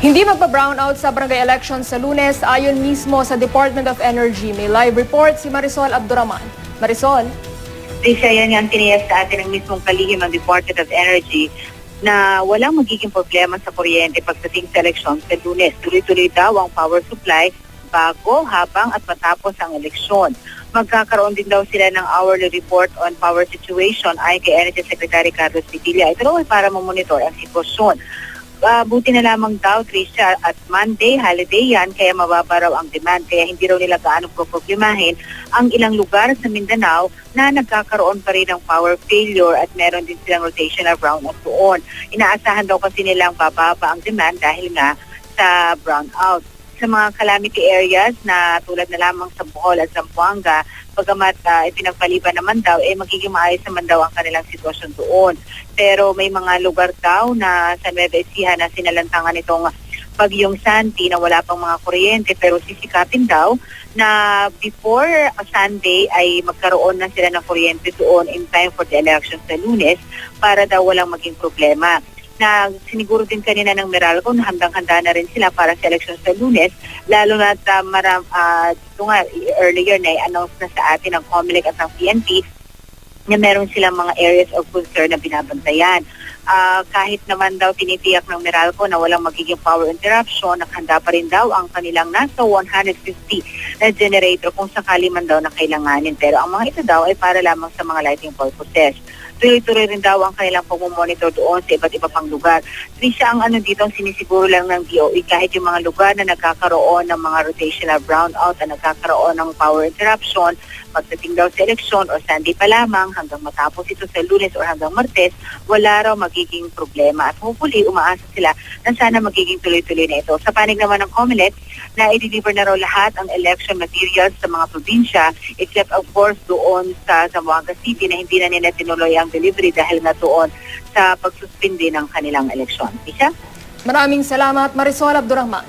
Hindi magpa-brownout sa barangay elections sa Lunes ayon mismo sa Department of Energy. May live report si Marisol Abdurrahman. Marisol? Siya yan ang tiniyas sa atin ng mismong kalihim ng Department of Energy na walang magiging problema sa kuryente pagdating sa eleksyon sa Lunes. Tuloy-tuloy daw ang power supply bago, habang at matapos ang eleksyon. Magkakaroon din daw sila ng hourly report on power situation ayon kay Energy Secretary Carlos Vitilla. Ito daw ay para mamonitor ang sitwasyon. Buti na lamang daw, Tricia, at Monday, holiday yan, kaya mababa raw ang demand. Kaya hindi raw nila gaano problemahin ang ilang lugar sa Mindanao na nagkakaroon pa rin ng power failure at meron din silang rotational brownout doon. Inaasahan daw kasi nilang bababa ang demand dahil nga sa brownout. Sa mga calamity areas na tulad na lamang sa Bohol at Zamboanga, pagamat ipinagpaliban naman daw, magiging maayos naman daw ang kanilang sitwasyon doon. Pero may mga lugar daw na sa Nueva Ecija na sinalantangan itong Bagyong Santi na wala pang mga kuryente, pero sisikapin daw na before Sunday ay magkaroon na sila ng kuryente doon in time for the election sa Lunes para daw walang maging problema. Na siniguro din kanina ng Meralco na handang-handa na rin sila para sa election sa Lunes, lalo na earlier na i-announce na sa atin ng COMELEC at ng PNP na meron silang mga areas of concern na binabantayan. Kahit naman daw tinitiyak ng Meralco na walang magiging power interruption, nakahanda pa rin daw ang kanilang nasa 150 na generator kung sakali man daw na kailanganin. Pero ang mga ito daw ay para lamang sa mga lighting purposes. Tuloy-tuloy rin daw ang kanilang pag-monitor doon sa iba't iba pang lugar. Trisha, ang dito, ang sinisiguro lang ng DOE, kahit yung mga lugar na nagkakaroon ng mga rotational brownout at nagkakaroon ng power interruption, pagdating daw sa eleksyon o Sunday pa lamang hanggang matapos ito sa Lunes o hanggang Martes, wala raw magiging problema. At hopefully, umaasa sila na sana magiging tuloy-tuloy na ito. Sa panig naman ng COMELEC, na i-deliver na raw lahat ang election materials sa mga probinsya, except of course doon sa Zamboanga City na hindi na nila tinuloy ang delivery dahil nga doon sa pagsuspindi ng kanilang eleksyon. Isha? Maraming salamat, Marisol Abdurrahman.